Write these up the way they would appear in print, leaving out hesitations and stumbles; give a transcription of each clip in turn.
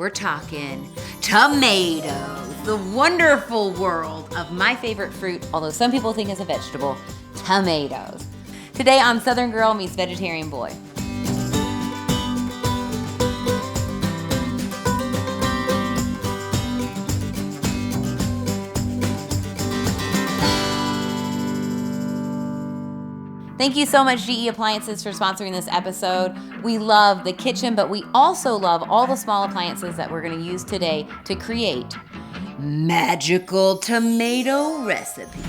we're talking tomatoes, the wonderful world of my favorite fruit, although some people think it's a vegetable, tomatoes. Today on Southern Girl Meets Vegetarian Boy. Thank you so much, GE Appliances, for sponsoring this episode. We love the kitchen, but we also love all the small appliances that we're going to use today to create magical tomato recipes.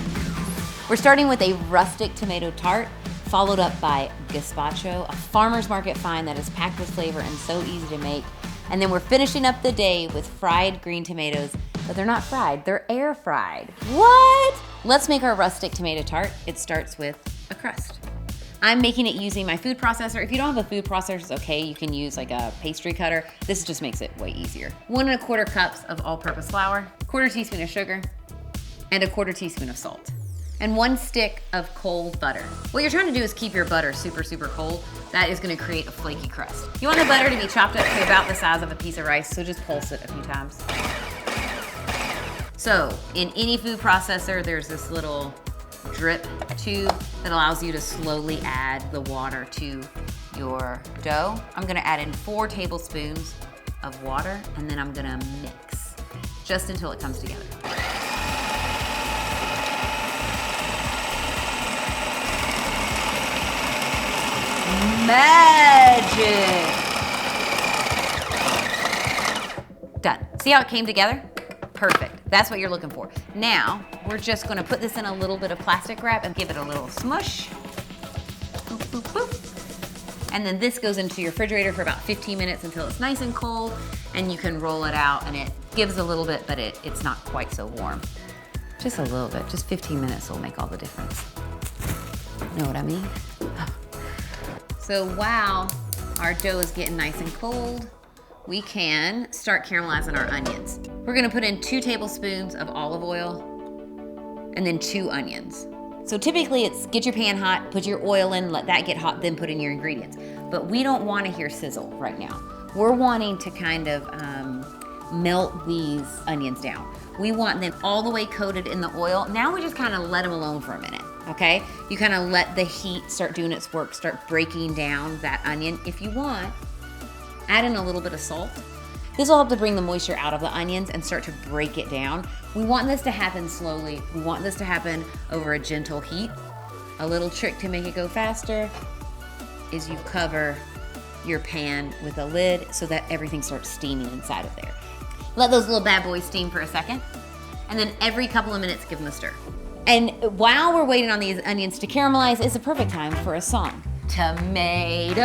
We're starting with a rustic tomato tart, followed up by Gazpacho, a farmer's market find that is packed with flavor and so easy to make. And then we're finishing up the day with fried green tomatoes, but they're not fried, they're air fried. What? Let's make our rustic tomato tart. It starts with a crust. I'm making it using my food processor. If you don't have a food processor, it's okay. You can use like a pastry cutter. This just makes it way easier. 1 1/4 cups of all-purpose flour, 1/4 teaspoon of sugar, and 1/4 teaspoon of salt, and 1 stick of cold butter. What you're trying to do is keep your butter super, super cold. That is gonna create a flaky crust. You want the butter to be chopped up to about the size of a piece of rice, so just pulse it a few times. So in any food processor, there's this little drip tube that allows you to slowly add the water to your dough. I'm gonna add in 4 tablespoons of water, and then I'm gonna mix just until it comes together. Magic! Done. See how it came together? Perfect. That's what you're looking for. Now, we're just gonna put this in a little bit of plastic wrap and give it a little smush. Boop, boop, boop. And then this goes into your refrigerator for about 15 minutes until it's nice and cold, and you can roll it out, and it gives a little bit, but it's not quite so warm. Just a little bit, just 15 minutes will make all the difference. Know what I mean? So while our dough is getting nice and cold, we can start caramelizing our onions. We're gonna put in 2 tablespoons of olive oil and then 2 onions. So typically it's get your pan hot, put your oil in, let that get hot, then put in your ingredients. But we don't wanna hear sizzle right now. We're wanting to kind of melt these onions down. We want them all the way coated in the oil. Now we just kind of let them alone for a minute, okay? You kind of let the heat start doing its work, start breaking down that onion. If you want, add in a little bit of salt. This will help to bring the moisture out of the onions and start to break it down. We want this to happen slowly. We want this to happen over a gentle heat. A little trick to make it go faster is you cover your pan with a lid so that everything starts steaming inside of there. Let those little bad boys steam for a second, and then every couple of minutes give them a stir. And while we're waiting on these onions to caramelize, it's a perfect time for a song. Tomatoes,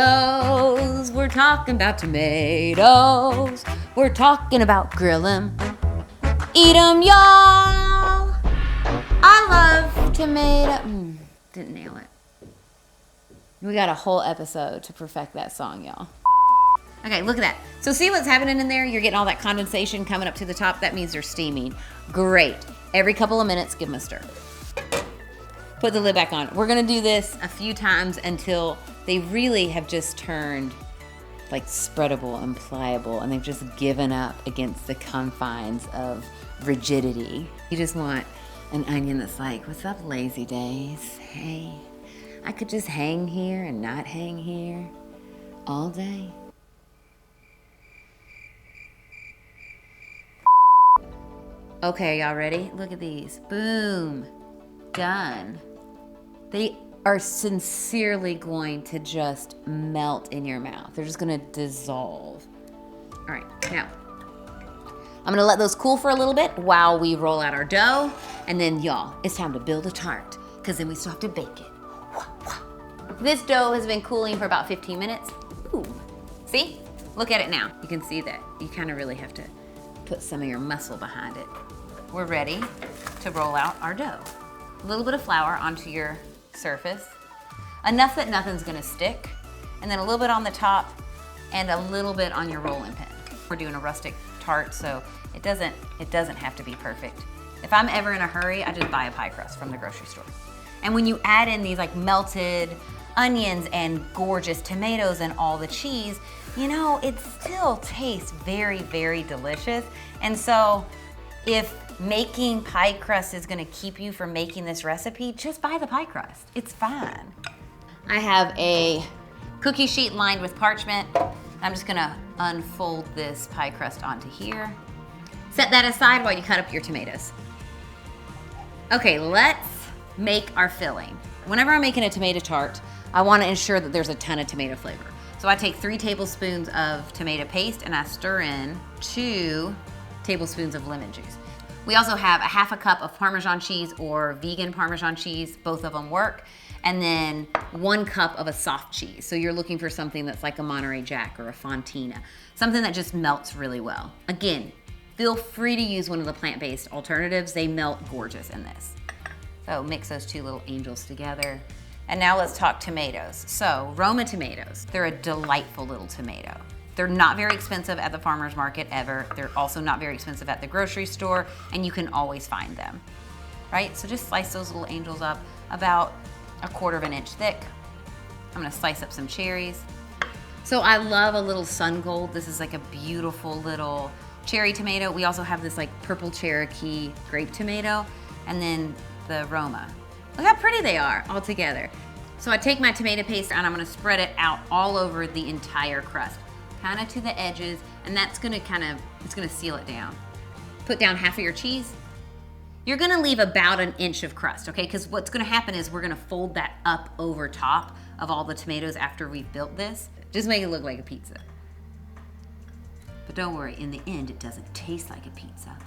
we're talking about tomatoes. We're talking about grill 'em, eat 'em, y'all. I love tomato. Didn't nail it. We got a whole episode to perfect that song, y'all. Okay, look at that. So see what's happening in there? You're getting all that condensation coming up to the top. That means they're steaming. Great. Every couple of minutes, give them a stir. Put the lid back on. We're gonna do this a few times until they really have just turned like spreadable and pliable, and they've just given up against the confines of rigidity. You just want an onion that's like, what's up, lazy days? Hey, I could just hang here and not hang here all day. Okay, y'all ready? Look at these. Boom. Done. They are sincerely going to just melt in your mouth. They're just gonna dissolve. All right, now, I'm gonna let those cool for a little bit while we roll out our dough, and then y'all, it's time to build a tart, because then we still have to bake it. This dough has been cooling for about 15 minutes. Ooh, see? Look at it now. You can see that you kind of really have to put some of your muscle behind it. We're ready to roll out our dough. A little bit of flour onto your surface, enough that nothing's gonna stick, and then a little bit on the top and a little bit on your rolling pin. We're doing a rustic tart, so it doesn't have to be perfect. If I'm ever in a hurry, I just buy a pie crust from the grocery store. And when you add in these like melted onions and gorgeous tomatoes and all the cheese, you know, it still tastes very, very delicious. And so if making pie crust is gonna keep you from making this recipe, just buy the pie crust. It's fine. I have a cookie sheet lined with parchment. I'm just gonna unfold this pie crust onto here. Set that aside while you cut up your tomatoes. Okay, let's make our filling. Whenever I'm making a tomato tart, I wanna ensure that there's a ton of tomato flavor. So I take 3 tablespoons of tomato paste and I stir in 2 tablespoons of lemon juice. We also have a half a cup of Parmesan cheese or vegan Parmesan cheese, both of them work. And then 1 cup of a soft cheese. So you're looking for something that's like a Monterey Jack or a Fontina, something that just melts really well. Again, feel free to use one of the plant-based alternatives. They melt gorgeous in this. So mix those 2 little angels together. And now let's talk tomatoes. So Roma tomatoes, they're a delightful little tomato. They're not very expensive at the farmer's market ever. They're also not very expensive at the grocery store, and you can always find them, right? So just slice those little angels up about 1/4 inch thick. I'm gonna slice up some cherries. So I love a little sun gold. This is like a beautiful little cherry tomato. We also have this like purple Cherokee grape tomato, and then the Roma. Look how pretty they are all together. So I take my tomato paste and I'm gonna spread it out all over the entire crust, kind of to the edges, and that's gonna it's gonna seal it down. Put down half of your cheese. You're gonna leave about 1 inch of crust, okay? Because what's gonna happen is we're gonna fold that up over top of all the tomatoes after we've built this. Just make it look like a pizza. But don't worry, in the end, it doesn't taste like a pizza.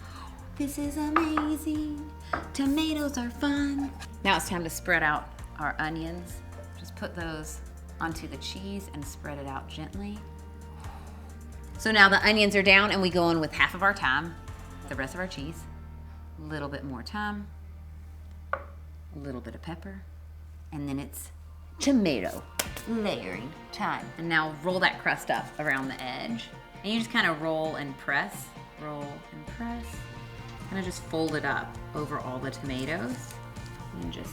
This is amazing. Tomatoes are fun. Now it's time to spread out our onions. Just put those onto the cheese and spread it out gently. So now the onions are down and we go in with half of our thyme, the rest of our cheese, a little bit more thyme, a little bit of pepper, and then it's tomato layering time. And now roll that crust up around the edge. And you just kind of roll and press, roll and press. Kind of just fold it up over all the tomatoes and just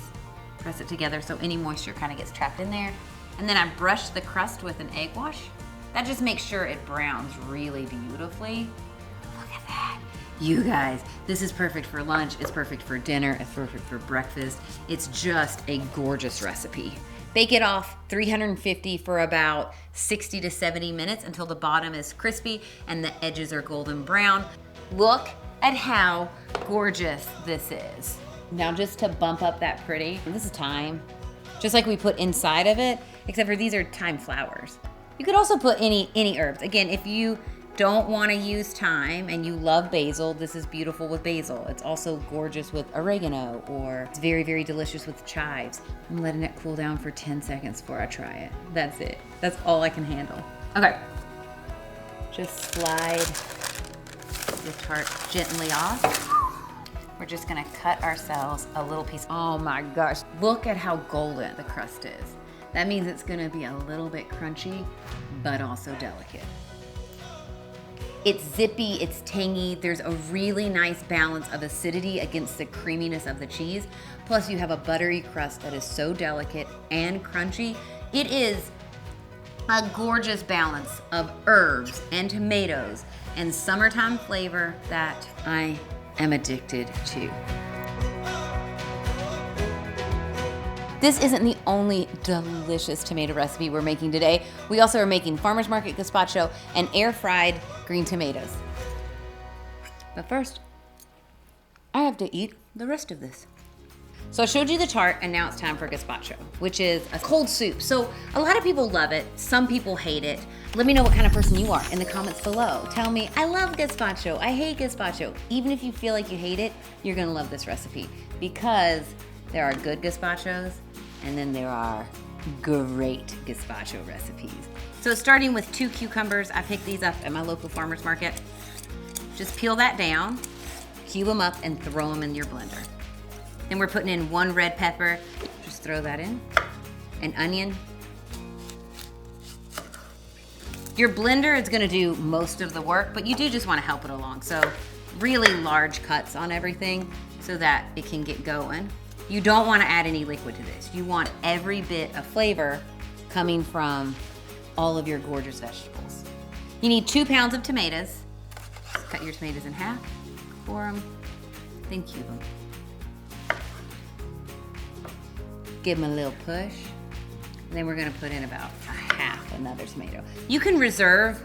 press it together so any moisture kind of gets trapped in there. And then I brush the crust with an egg wash. That just makes sure it browns really beautifully. Look at that. You guys, this is perfect for lunch. It's perfect for dinner. It's perfect for breakfast. It's just a gorgeous recipe. Bake it off 350 for about 60 to 70 minutes until the bottom is crispy and the edges are golden brown. Look at how gorgeous this is. Now just to bump up that pretty, this is thyme, just like we put inside of it, except for these are thyme flowers. You could also put any herbs. Again, if you don't want to use thyme and you love basil, this is beautiful with basil. It's also gorgeous with oregano, or it's very, very delicious with chives. I'm letting it cool down for 10 seconds before I try it. That's it. That's all I can handle. Okay. Just slide the tart gently off. We're just gonna cut ourselves a little piece. Oh my gosh, look at how golden the crust is. That means it's gonna be a little bit crunchy, but also delicate. It's zippy, it's tangy. There's a really nice balance of acidity against the creaminess of the cheese. Plus you have a buttery crust that is so delicate and crunchy. It is a gorgeous balance of herbs and tomatoes and summertime flavor that I am addicted to. This isn't the only delicious tomato recipe we're making today. We also are making farmer's market gazpacho and air-fried green tomatoes. But first, I have to eat the rest of this. So I showed you the tart, and now it's time for gazpacho, which is a cold soup. So a lot of people love it, some people hate it. Let me know what kind of person you are in the comments below. Tell me, I love gazpacho, I hate gazpacho. Even if you feel like you hate it, you're gonna love this recipe because there are good gazpachos and then there are great gazpacho recipes. So starting with 2 cucumbers, I picked these up at my local farmer's market. Just peel that down, cube them up, and throw them in your blender. Then we're putting in 1 red pepper, just throw that in, an onion. Your blender is gonna do most of the work, but you do just wanna help it along. So really large cuts on everything so that it can get going. You don't wanna add any liquid to this. You want every bit of flavor coming from all of your gorgeous vegetables. You need 2 pounds of tomatoes. Just cut your tomatoes in half, core them, then cube them. Give them a little push. And then we're gonna put in about half another tomato. You can reserve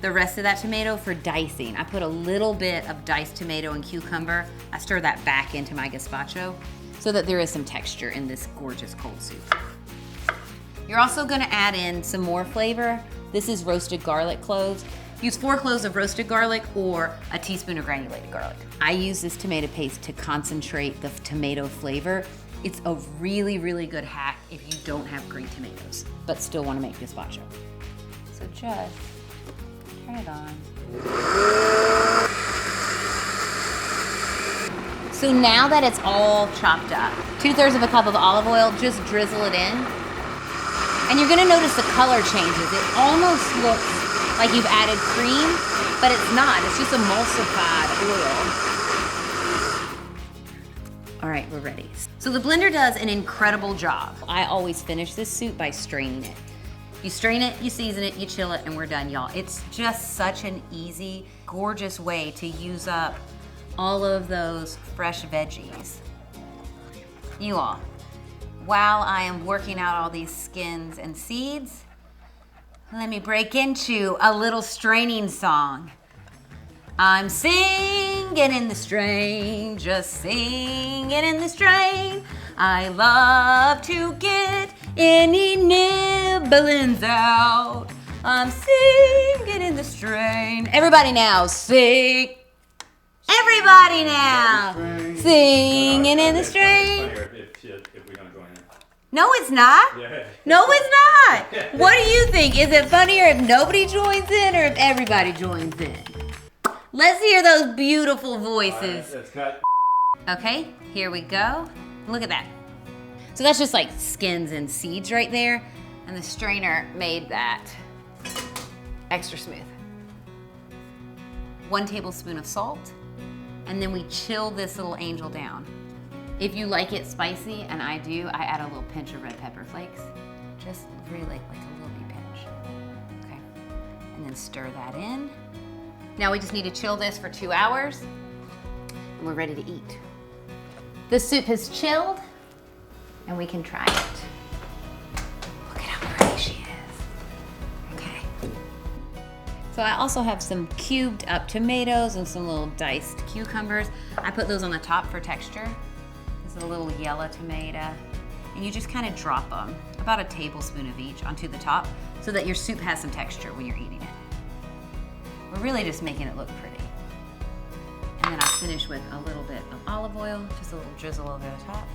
the rest of that tomato for dicing. I put a little bit of diced tomato and cucumber. I stir that back into my gazpacho so that there is some texture in this gorgeous cold soup. You're also gonna add in some more flavor. This is roasted garlic cloves. Use 4 cloves of roasted garlic or a teaspoon of granulated garlic. I use this tomato paste to concentrate the tomato flavor. It's a really, really good hack if you don't have green tomatoes, but still wanna make gazpacho. So just turn it on. So now that it's all chopped up, 2/3 of a cup of olive oil, just drizzle it in. And you're gonna notice the color changes. It almost looks like you've added cream, but it's not. It's just emulsified oil. All right, we're ready. So the blender does an incredible job. I always finish this soup by straining it. You strain it, you season it, you chill it, and we're done, y'all. It's just such an easy, gorgeous way to use up all of those fresh veggies. You all, while I am working out all these skins and seeds, let me break into a little straining song. I'm singing in the strain, just singing in the strain. I love to get any nibblings out. I'm singing in the strain. Everybody now, sing. Everybody now, singing in the strain. No, it's not. No, it's not. What do you think? Is it funnier if nobody joins in or if everybody joins in? Let's hear those beautiful voices. Okay, here we go. Look at that. So that's just like skins and seeds right there. And the strainer made that extra smooth. 1 tablespoon of salt. And then we chill this little angel down. If you like it spicy, and I do, I add a little pinch of red pepper flakes. Just really like a little bit pinch. Okay, and then stir that in. Now we just need to chill this for 2 hours, and we're ready to eat. The soup has chilled, and we can try it. Look at how pretty she is. Okay. So I also have some cubed up tomatoes and some little diced cucumbers. I put those on the top for texture. This is a little yellow tomato. And you just kind of drop them, about a tablespoon of each, onto the top so that your soup has some texture when you're eating it. We're really just making it look pretty. And then I'll finish with a little bit of olive oil, just a little drizzle over the top.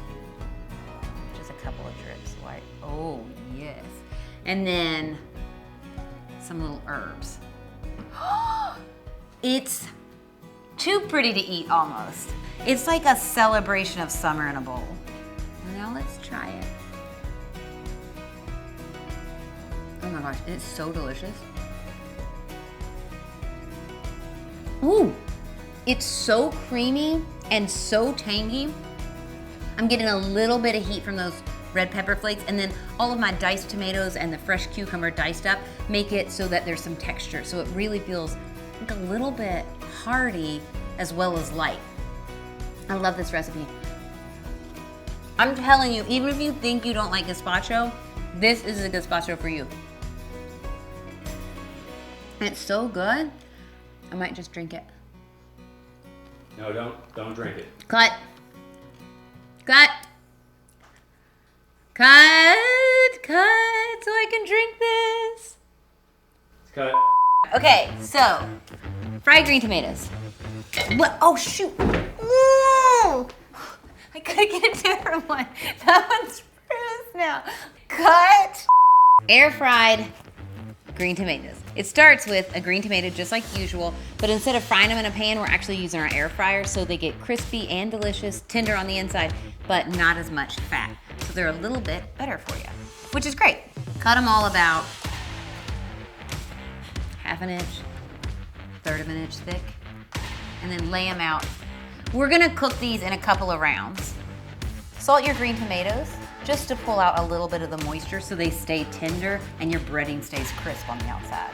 Just a couple of drips, like, oh yes. And then some little herbs. It's too pretty to eat almost. It's like a celebration of summer in a bowl. Now let's try it. Oh my gosh, it's so delicious. Ooh, it's so creamy and so tangy. I'm getting a little bit of heat from those red pepper flakes, and then all of my diced tomatoes and the fresh cucumber diced up make it so that there's some texture. So it really feels like a little bit hearty as well as light. I love this recipe. I'm telling you, even if you think you don't like gazpacho, this is a gazpacho for you. And it's so good, I might just drink it. No, don't drink it. Cut. Cut. Cut. Cut, so I can drink this. It's cut. Okay, so, fried green tomatoes. What? Oh, shoot. Ooh. I gotta get a different one. That one's bruised now. Cut. Air fried green tomatoes. It starts with a green tomato just like usual, but instead of frying them in a pan, we're actually using our air fryer so they get crispy and delicious, tender on the inside, but not as much fat. So they're a little bit better for you, which is great. Cut them all about 1/2 inch, 1/3 of an inch thick, and then lay them out. We're gonna cook these in a couple of rounds. Salt your green tomatoes, just to pull out a little bit of the moisture so they stay tender and your breading stays crisp on the outside.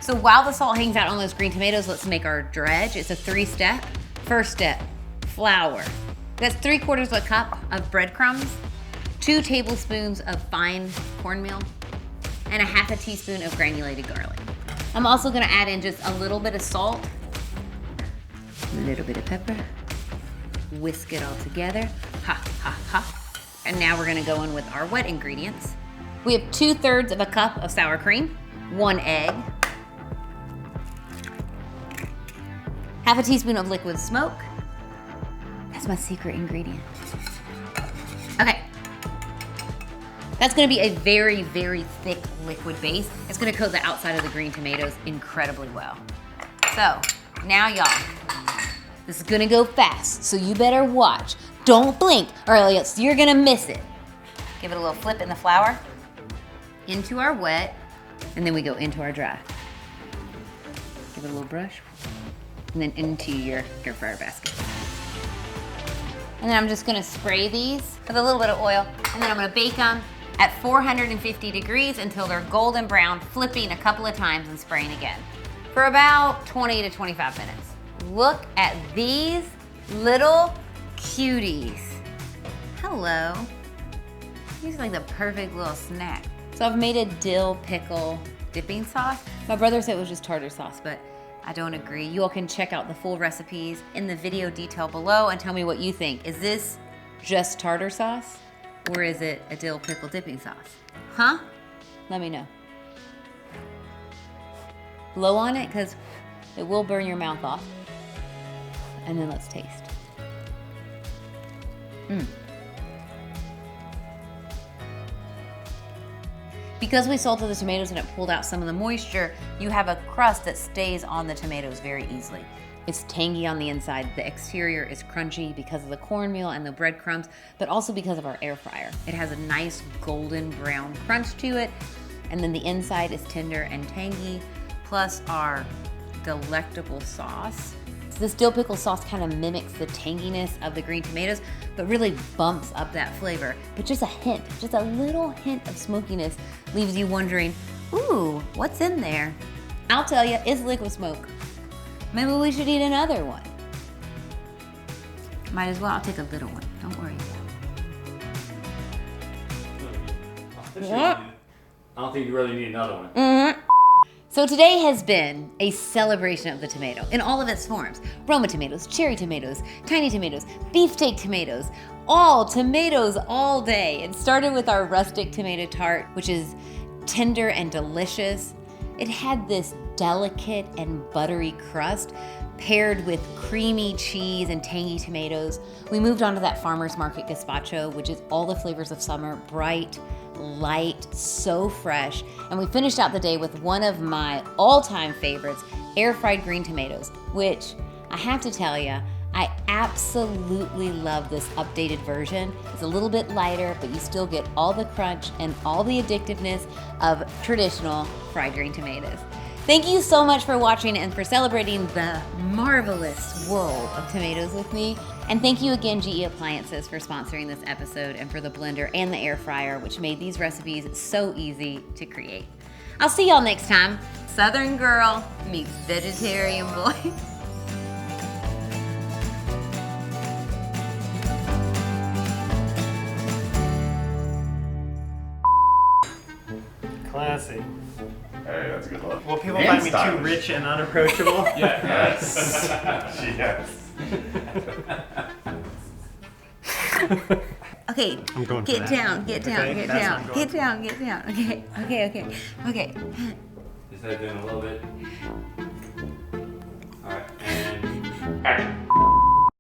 So while the salt hangs out on those green tomatoes, let's make our dredge. It's a 3-step. First step, flour. That's 3/4 of a cup of breadcrumbs, 2 tablespoons of fine cornmeal, and a 1/2 teaspoon of granulated garlic. I'm also gonna add in just a little bit of salt, a little bit of pepper, whisk it all together, ha, ha, ha. And now we're gonna go in with our wet ingredients. We have 2/3 of a cup of sour cream, 1 egg, 1/2 teaspoon of liquid smoke. That's my secret ingredient. Okay. That's gonna be a very, very thick liquid base. It's gonna coat the outside of the green tomatoes incredibly well. So, now y'all, this is gonna go fast, so you better watch. Don't blink, or else you're gonna miss it. Give it a little flip in the flour, into our wet, and then we go into our dry. Give it a little brush, and then into your air fryer basket. And then I'm just gonna spray these with a little bit of oil, and then I'm gonna bake them at 450 degrees until they're golden brown, flipping a couple of times and spraying again for about 20 to 25 minutes. Look at these little cuties. Hello. These are like the perfect little snack. So I've made a dill pickle dipping sauce. My brother said it was just tartar sauce, but I don't agree. You all can check out the full recipes in the video detail below and tell me what you think. Is this just tartar sauce or is it a dill pickle dipping sauce? Huh? Let me know. Blow on it because it will burn your mouth off. And then let's taste. Because we salted the tomatoes and it pulled out some of the moisture, you have a crust that stays on the tomatoes very easily. It's tangy on the inside. The exterior is crunchy because of the cornmeal and the breadcrumbs, but also because of our air fryer. It has a nice golden brown crunch to it, and then the inside is tender and tangy, plus our delectable sauce. So this dill pickle sauce kind of mimics the tanginess of the green tomatoes, but really bumps up that flavor. But just a hint, just a little hint of smokiness leaves you wondering, ooh, what's in there? I'll tell you, it's liquid smoke. Maybe we should eat another one. Might as well, I'll take a little one, don't worry. I don't think you really need another one. Mm-hmm. So today has been a celebration of the tomato in all of its forms. Roma tomatoes, cherry tomatoes, tiny tomatoes, beefsteak tomatoes, all tomatoes all day. It started with our rustic tomato tart, which is tender and delicious. It had this delicate and buttery crust paired with creamy cheese and tangy tomatoes. We moved on to that farmer's market gazpacho, which is all the flavors of summer, bright, light, so fresh. And we finished out the day with one of my all-time favorites, air-fried green tomatoes, which I have to tell you, I absolutely love this updated version. It's a little bit lighter, but you still get all the crunch and all the addictiveness of traditional fried green tomatoes. Thank you so much for watching and for celebrating the marvelous world of tomatoes with me. And thank you again, GE Appliances, for sponsoring this episode and for the blender and the air fryer, which made these recipes so easy to create. I'll see y'all next time. Southern girl meets vegetarian boy. Classy. Hey, that's a good look. Will people And find me too stylish. rich and unapproachable? Yes. Yes. Okay, I'm going for get that. down, get down, Okay, get that's down, what I'm get down, get down. Okay, okay, okay, okay. Just head in a little bit.